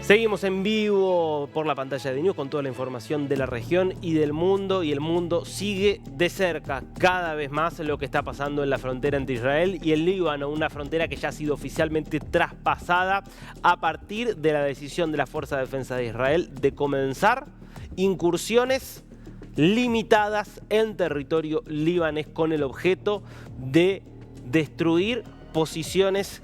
Seguimos en vivo por la pantalla de News con toda la información de la región y del mundo, y el mundo sigue de cerca cada vez más lo que está pasando en la frontera entre Israel y el Líbano, una frontera que ya ha sido oficialmente traspasada a partir de la decisión de la Fuerza de Defensa de Israel de comenzar incursiones limitadas en territorio libanés con el objeto de destruir posiciones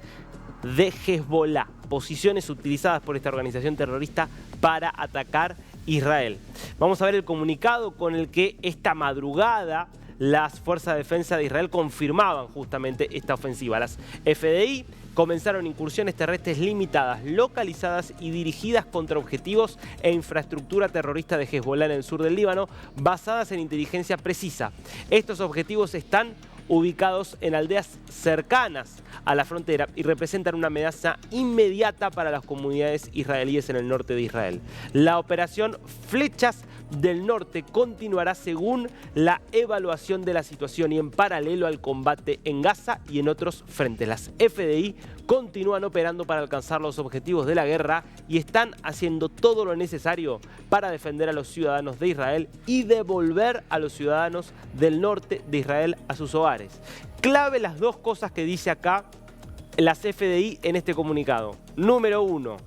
de Hezbollah, posiciones utilizadas por esta organización terrorista para atacar Israel. Vamos a ver el comunicado con el que esta madrugada las Fuerzas de Defensa de Israel confirmaban justamente esta ofensiva. Las FDI comenzaron incursiones terrestres limitadas, localizadas y dirigidas contra objetivos e infraestructura terrorista de Hezbollah en el sur del Líbano, basadas en inteligencia precisa. Estos objetivos están ubicados en aldeas cercanas a la frontera y representan una amenaza inmediata para las comunidades israelíes en el norte de Israel. La operación Flechas del Norte continuará según la evaluación de la situación y en paralelo al combate en Gaza y en otros frentes. Las FDI continúan operando para alcanzar los objetivos de la guerra y están haciendo todo lo necesario para defender a los ciudadanos de Israel y devolver a los ciudadanos del norte de Israel a sus hogares. Clave las dos cosas que dice acá las FDI en este comunicado. Número uno,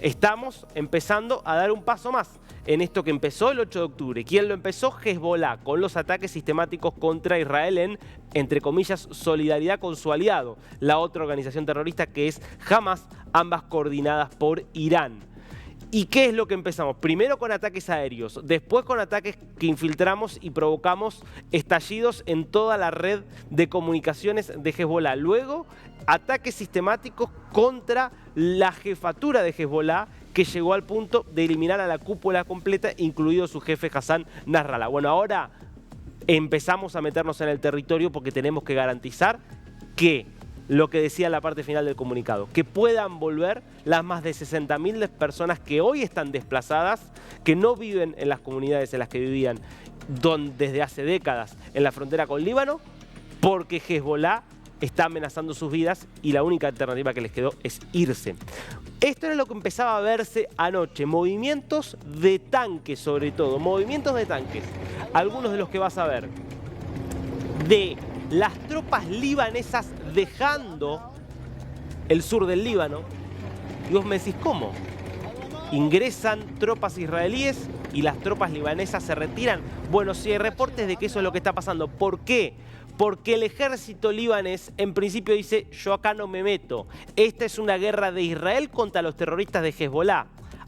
estamos empezando a dar un paso más en esto que empezó el 8 de octubre. ¿Quién lo empezó? Hezbollah, con los ataques sistemáticos contra Israel en, entre comillas, solidaridad con su aliado, la otra organización terrorista que es Hamas, ambas coordinadas por Irán. ¿Y qué es lo que empezamos? Primero con ataques aéreos, después con ataques que infiltramos y provocamos estallidos en toda la red de comunicaciones de Hezbollah. Luego, ataques sistemáticos contra la jefatura de Hezbollah, que llegó al punto de eliminar a la cúpula completa, incluido su jefe Hassan Nasrallah. Bueno, ahora empezamos a meternos en el territorio porque tenemos que garantizar que, lo que decía en la parte final del comunicado, que puedan volver las más de 60.000 personas que hoy están desplazadas, que no viven en las comunidades en las que vivían desde hace décadas en la frontera con Líbano, porque Hezbollah está amenazando sus vidas y la única alternativa que les quedó es irse. Esto era lo que empezaba a verse anoche, movimientos de tanques sobre todo, movimientos de tanques, algunos de los que vas a ver, de las tropas libanesas dejando el sur del Líbano. Y vos me decís, ¿cómo? Ingresan tropas israelíes y las tropas libanesas se retiran. Bueno, sí hay reportes de que eso es lo que está pasando. ¿Por qué? Porque el ejército libanés en principio dice, yo acá no me meto. Esta es una guerra de Israel contra los terroristas de Hezbollah.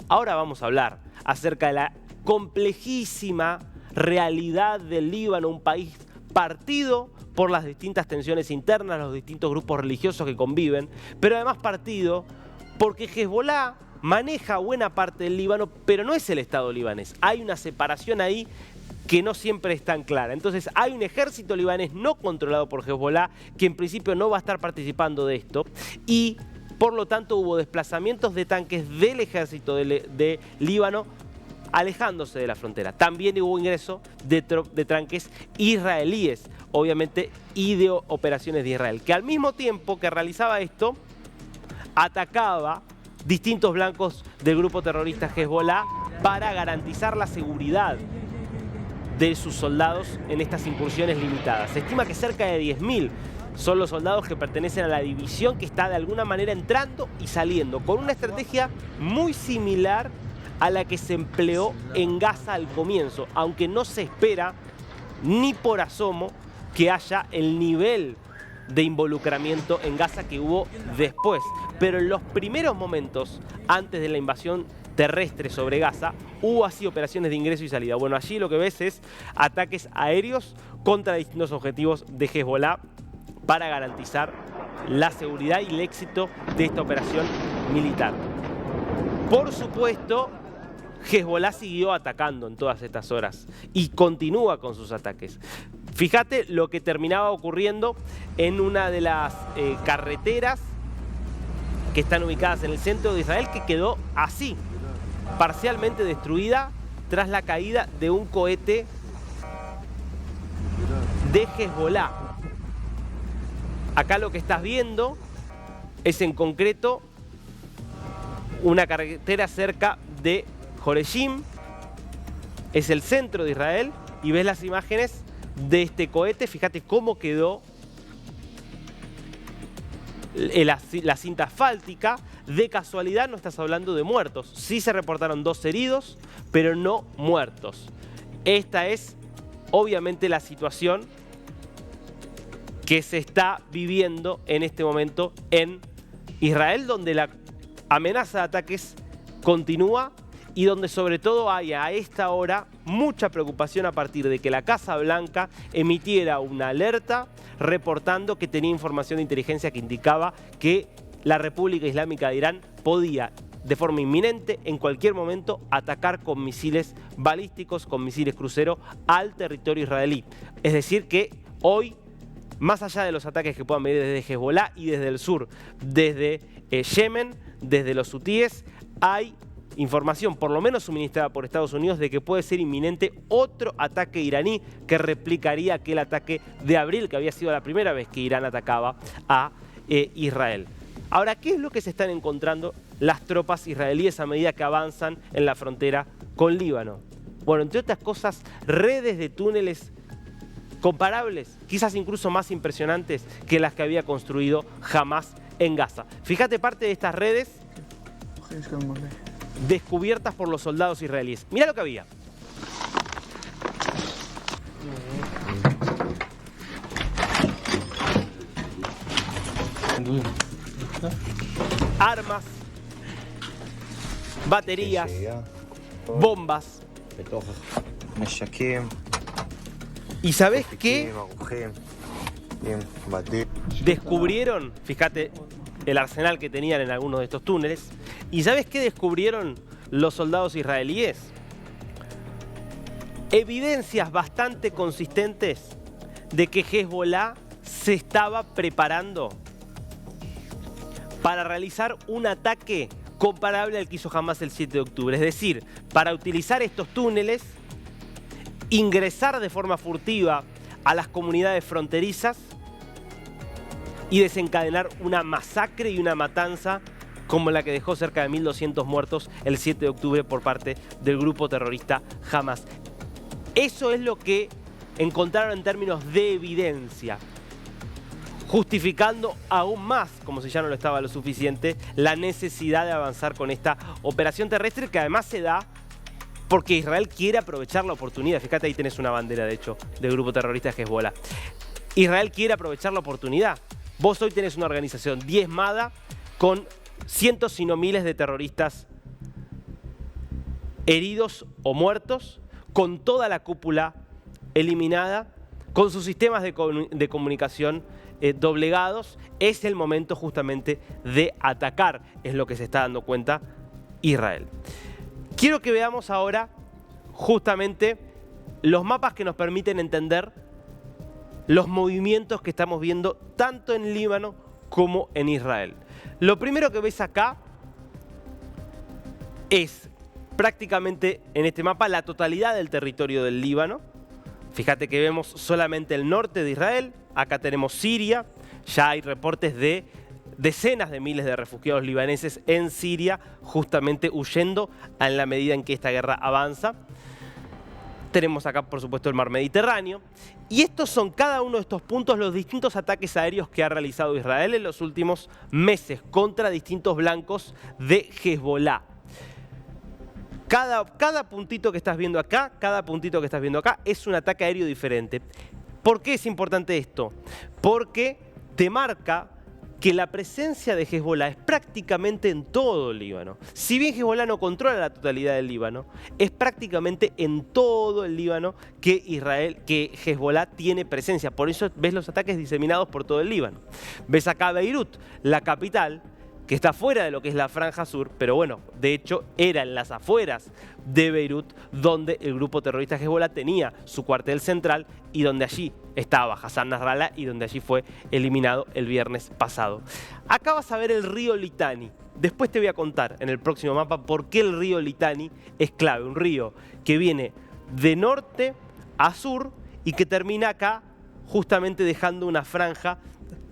Ahora vamos a hablar acerca de la complejísima realidad del Líbano, un país partido por las distintas tensiones internas, los distintos grupos religiosos que conviven, pero además partido porque Hezbollah maneja buena parte del Líbano, pero no es el Estado libanés. Hay una separación ahí que no siempre es tan clara. Entonces hay un ejército libanés no controlado por Hezbollah que en principio no va a estar participando de esto y por lo tanto hubo desplazamientos de tanques del ejército de Líbano alejándose de la frontera. También hubo ingreso de tanques israelíes, obviamente, y de operaciones de Israel, que al mismo tiempo que realizaba esto, atacaba distintos blancos del grupo terrorista Hezbollah para garantizar la seguridad de sus soldados en estas incursiones limitadas. Se estima que cerca de 10.000 son los soldados que pertenecen a la división que está de alguna manera entrando y saliendo, con una estrategia muy similar a la que se empleó en Gaza al comienzo, aunque no se espera ni por asomo que haya el nivel de involucramiento en Gaza que hubo después. Pero en los primeros momentos, antes de la invasión terrestre sobre Gaza, hubo así operaciones de ingreso y salida. Bueno, allí lo que ves es ataques aéreos contra distintos objetivos de Hezbollah para garantizar la seguridad y el éxito de esta operación militar. Por supuesto, Hezbollah siguió atacando en todas estas horas y continúa con sus ataques. Fíjate lo que terminaba ocurriendo en una de las carreteras que están ubicadas en el centro de Israel, que quedó así, parcialmente destruida tras la caída de un cohete de Hezbollah. Acá lo que estás viendo es en concreto una carretera cerca de Jorelim, es el centro de Israel, y ves las imágenes de este cohete. Fíjate cómo quedó la cinta asfáltica. De casualidad no estás hablando de muertos. Sí se reportaron 2 heridos, pero no muertos. Esta es obviamente la situación que se está viviendo en este momento en Israel, donde la amenaza de ataques continúa y donde sobre todo hay a esta hora mucha preocupación a partir de que la Casa Blanca emitiera una alerta reportando que tenía información de inteligencia que indicaba que la República Islámica de Irán podía de forma inminente, en cualquier momento, atacar con misiles balísticos, con misiles crucero al territorio israelí. Es decir que hoy, más allá de los ataques que puedan venir desde Hezbollah y desde el sur, desde Yemen, desde los hutíes, hay información, por lo menos suministrada por Estados Unidos, de que puede ser inminente otro ataque iraní que replicaría aquel ataque de abril, que había sido la primera vez que Irán atacaba a Israel. Ahora, ¿qué es lo que se están encontrando las tropas israelíes a medida que avanzan en la frontera con Líbano? Bueno, entre otras cosas, redes de túneles comparables, quizás incluso más impresionantes que las que había construido Hamás en Gaza. Fíjate parte de estas redes descubiertas por los soldados israelíes. Mira lo que había. Armas, baterías, bombas. ¿Y sabés qué? Descubrieron, fíjate el arsenal que tenían en algunos de estos túneles. ¿Y sabés qué descubrieron los soldados israelíes? Evidencias bastante consistentes de que Hezbollah se estaba preparando para realizar un ataque comparable al que hizo Hamás el 7 de octubre. Es decir, para utilizar estos túneles, ingresar de forma furtiva a las comunidades fronterizas y desencadenar una masacre y una matanza como la que dejó cerca de 1.200 muertos el 7 de octubre por parte del grupo terrorista Hamás. Eso es lo que encontraron en términos de evidencia, justificando aún más, como si ya no lo estaba lo suficiente, la necesidad de avanzar con esta operación terrestre, que además se da porque Israel quiere aprovechar la oportunidad. Fíjate, ahí tenés una bandera, de hecho, del grupo terrorista Hezbollah. Israel quiere aprovechar la oportunidad. Vos hoy tenés una organización diezmada con cientos, si no miles, de terroristas heridos o muertos, con toda la cúpula eliminada, con sus sistemas de comunicación doblegados. Es el momento justamente de atacar, es lo que se está dando cuenta Israel. Quiero que veamos ahora justamente los mapas que nos permiten entender los movimientos que estamos viendo tanto en Líbano como en Israel. Lo primero que ves acá es prácticamente en este mapa la totalidad del territorio del Líbano. Fíjate que vemos solamente el norte de Israel. Acá tenemos Siria. Ya hay reportes de decenas de miles de refugiados libaneses en Siria, justamente huyendo en la medida en que esta guerra avanza. Tenemos acá, por supuesto, el mar Mediterráneo. Y estos son, cada uno de estos puntos, los distintos ataques aéreos que ha realizado Israel en los últimos meses contra distintos blancos de Hezbollah. Cada puntito que estás viendo acá, es un ataque aéreo diferente. ¿Por qué es importante esto? Porque te marca que la presencia de Hezbollah es prácticamente en todo el Líbano. Si bien Hezbollah no controla la totalidad del Líbano, es prácticamente en todo el Líbano que Hezbollah tiene presencia. Por eso ves los ataques diseminados por todo el Líbano. Ves acá Beirut, la capital, que está fuera de lo que es la franja sur, pero bueno, de hecho era en las afueras de Beirut donde el grupo terrorista Hezbollah tenía su cuartel central y donde allí estaba Hassan Nasrallah y donde allí fue eliminado el viernes pasado. Acá vas a ver el río Litani. Después te voy a contar en el próximo mapa por qué el río Litani es clave. Un río que viene de norte a sur y que termina acá justamente dejando una franja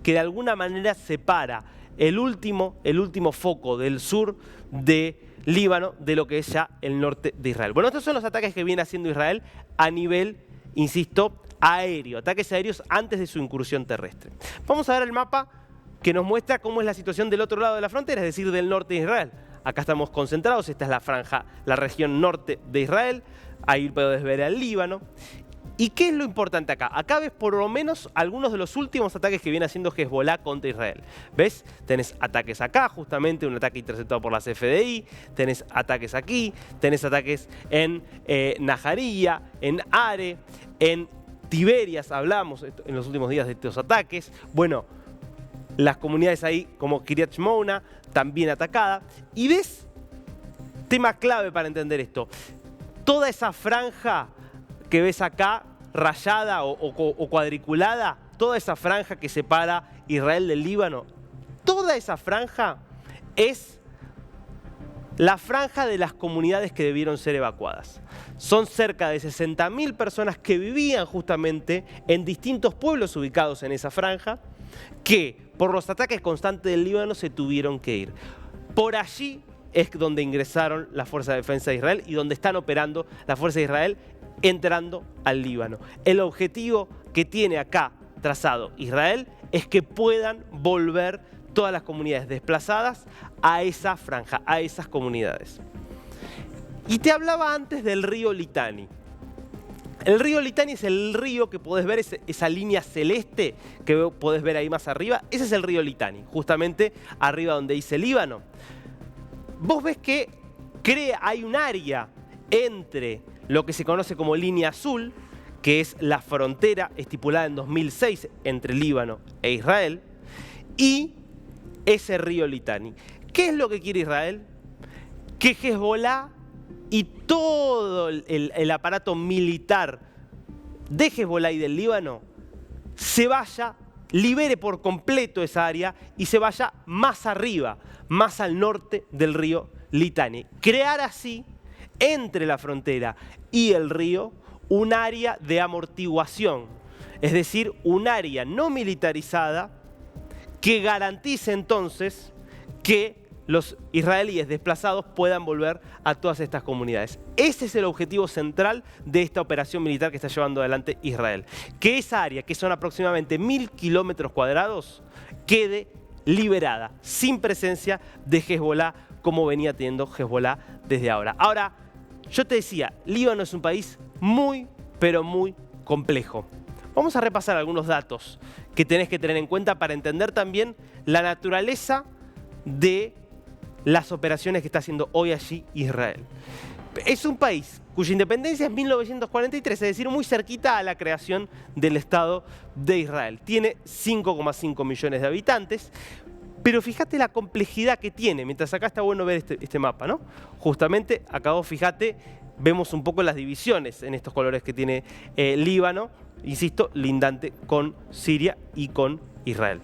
que de alguna manera separa el último foco del sur de Líbano, de lo que es ya el norte de Israel. Bueno, estos son los ataques que viene haciendo Israel a nivel, insisto, aéreo, ataques aéreos antes de su incursión terrestre. Vamos a ver el mapa que nos muestra cómo es la situación del otro lado de la frontera, es decir, del norte de Israel. Acá estamos concentrados, esta es la franja, la región norte de Israel, ahí puedes ver al Líbano. ¿Y qué es lo importante acá? Acá ves por lo menos algunos de los últimos ataques que viene haciendo Hezbollah contra Israel. ¿Ves? Tenés ataques acá, justamente, un ataque interceptado por las FDI, tenés ataques aquí, tenés ataques en Najaría, en Are, en Tiberias, hablamos en los últimos días de estos ataques. Bueno, las comunidades ahí como Kiryat Shmona, también atacada. Y ves, tema clave para entender esto, toda esa franja que ves acá, rayada o cuadriculada, toda esa franja que separa Israel del Líbano, toda esa franja es la franja de las comunidades que debieron ser evacuadas. Son cerca de 60.000 personas que vivían justamente en distintos pueblos ubicados en esa franja, que por los ataques constantes del Líbano se tuvieron que ir. Por allí es donde ingresaron las Fuerzas de Defensa de Israel y donde están operando las Fuerzas de Israel entrando al Líbano. El objetivo que tiene acá trazado Israel es que puedan volver todas las comunidades desplazadas a esa franja, a esas comunidades. Y te hablaba antes del río Litani. El río Litani es el río que podés ver, esa línea celeste que podés ver ahí más arriba. Ese es el río Litani, justamente arriba donde dice Líbano. Vos ves que hay un área entre lo que se conoce como línea azul, que es la frontera estipulada en 2006 entre Líbano e Israel, y ese río Litani. ¿Qué es lo que quiere Israel? Que Hezbollah y todo el aparato militar de Hezbollah y del Líbano se vaya, libere por completo esa área y se vaya más arriba, más al norte del río Litani. Crear así, entre la frontera y el río, un área de amortiguación, es decir, un área no militarizada que garantice entonces que los israelíes desplazados puedan volver a todas estas comunidades. Ese es el objetivo central de esta operación militar que está llevando adelante Israel. Que esa área, que son aproximadamente 1000 kilómetros cuadrados, quede liberada, sin presencia de Hezbollah, como venía teniendo Hezbollah desde ahora. Ahora, yo te decía, Líbano es un país muy, pero muy complejo. Vamos a repasar algunos datos que tenés que tener en cuenta para entender también la naturaleza de las operaciones que está haciendo hoy allí Israel. Es un país cuya independencia es 1943, es decir, muy cerquita a la creación del Estado de Israel. Tiene 5,5 millones de habitantes, pero fíjate la complejidad que tiene. Mientras acá está bueno ver este mapa, ¿no? Justamente acá vos fíjate, vemos un poco las divisiones en estos colores que tiene Líbano, insisto, lindante con Siria y con Israel.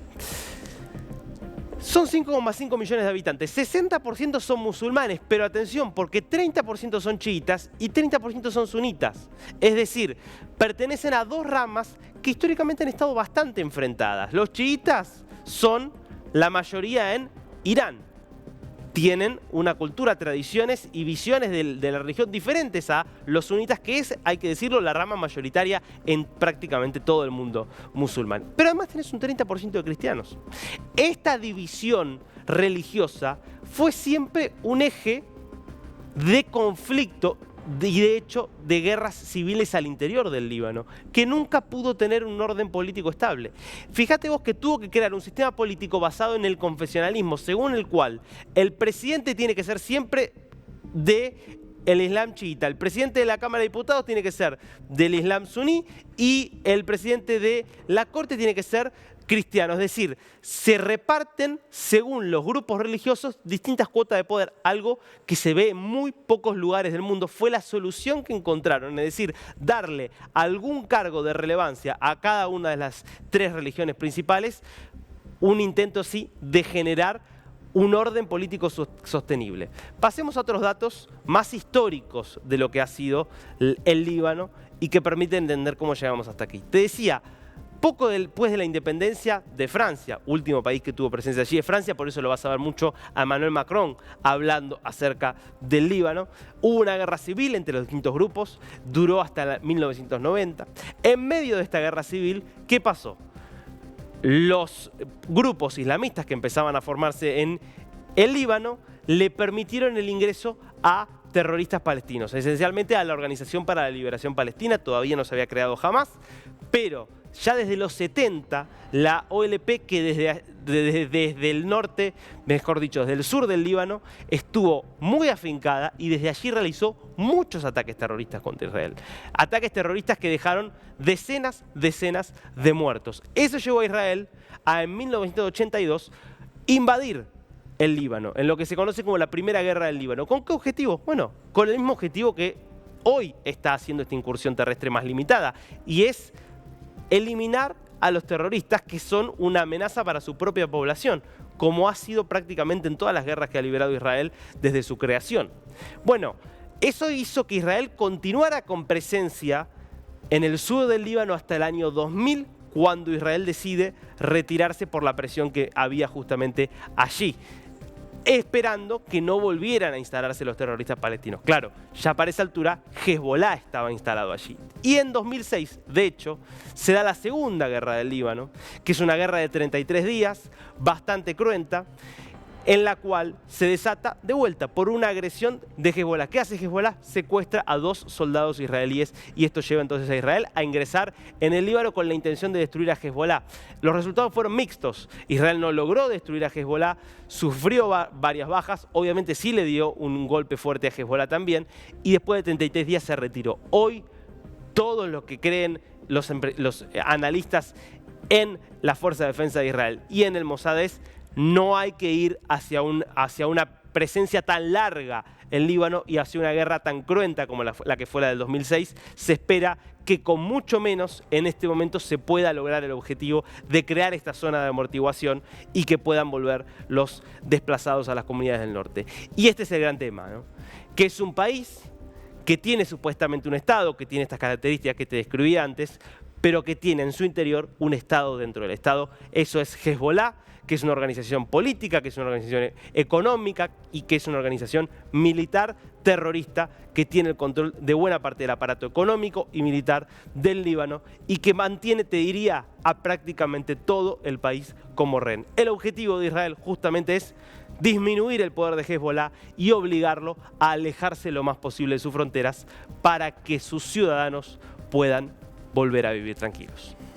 Son 5,5 millones de habitantes, 60% son musulmanes, pero atención, porque 30% son chiitas y 30% son sunitas. Es decir, pertenecen a dos ramas que históricamente han estado bastante enfrentadas. Los chiitas son la mayoría en Irán. Tienen una cultura, tradiciones y visiones de la religión diferentes a los sunitas, que es, hay que decirlo, la rama mayoritaria en prácticamente todo el mundo musulmán. Pero además tenés un 30% de cristianos. Esta división religiosa fue siempre un eje de conflicto y de hecho de guerras civiles al interior del Líbano, que nunca pudo tener un orden político estable. Fíjate vos que tuvo que crear un sistema político basado en el confesionalismo, según el cual el presidente tiene que ser siempre del Islam chiita, el presidente de la Cámara de Diputados tiene que ser del Islam suní y el presidente de la Corte tiene que ser cristiano. Es decir, se reparten según los grupos religiosos distintas cuotas de poder, algo que se ve en muy pocos lugares del mundo. Fue la solución que encontraron, es decir, darle algún cargo de relevancia a cada una de las tres religiones principales, un intento sí de generar un orden político sostenible. Pasemos a otros datos más históricos de lo que ha sido el Líbano y que permiten entender cómo llegamos hasta aquí. Te decía, Poco después de la independencia de Francia, último país que tuvo presencia allí es Francia, por eso lo vas a ver mucho a Emmanuel Macron hablando acerca del Líbano. Hubo una guerra civil entre los distintos grupos, duró hasta 1990. En medio de esta guerra civil, ¿qué pasó? Los grupos islamistas que empezaban a formarse en el Líbano le permitieron el ingreso a terroristas palestinos, esencialmente a la Organización para la Liberación Palestina, todavía no se había creado jamás, pero ya desde los 70, la OLP, que desde el norte, mejor dicho, desde el sur del Líbano, estuvo muy afincada y desde allí realizó muchos ataques terroristas contra Israel. Ataques terroristas que dejaron decenas de muertos. Eso llevó a Israel a, en 1982, invadir el Líbano, en lo que se conoce como la Primera Guerra del Líbano. ¿Con qué objetivo? Bueno, con el mismo objetivo que hoy está haciendo esta incursión terrestre más limitada, y es eliminar a los terroristas que son una amenaza para su propia población, como ha sido prácticamente en todas las guerras que ha librado Israel desde su creación. Bueno, eso hizo que Israel continuara con presencia en el sur del Líbano hasta el año 2000, cuando Israel decide retirarse por la presión que había justamente allí, esperando que no volvieran a instalarse los terroristas palestinos. Claro, ya para esa altura Hezbollah estaba instalado allí. Y en 2006, de hecho, se da la Segunda Guerra del Líbano, que es una guerra de 33 días, bastante cruenta, en la cual se desata de vuelta por una agresión de Hezbollah. ¿Qué hace Hezbollah? Secuestra a 2 soldados israelíes y esto lleva entonces a Israel a ingresar en el Líbano con la intención de destruir a Hezbollah. Los resultados fueron mixtos. Israel no logró destruir a Hezbollah, sufrió varias bajas, obviamente sí le dio un golpe fuerte a Hezbollah también, y después de 33 días se retiró. Hoy, todos los que creen, los analistas en la Fuerza de Defensa de Israel y en el Mossad, no hay que ir hacia una presencia tan larga en Líbano y hacia una guerra tan cruenta como la que fue la del 2006. Se espera que con mucho menos en este momento se pueda lograr el objetivo de crear esta zona de amortiguación y que puedan volver los desplazados a las comunidades del norte. Y este es el gran tema, ¿no? Que es un país que tiene supuestamente un Estado, que tiene estas características que te describí antes, pero que tiene en su interior un Estado dentro del Estado. Eso es Hezbollah, que es una organización política, que es una organización económica y que es una organización militar terrorista que tiene el control de buena parte del aparato económico y militar del Líbano y que mantiene, te diría, a prácticamente todo el país como rehén. El objetivo de Israel justamente es disminuir el poder de Hezbollah y obligarlo a alejarse lo más posible de sus fronteras para que sus ciudadanos puedan volver a vivir tranquilos.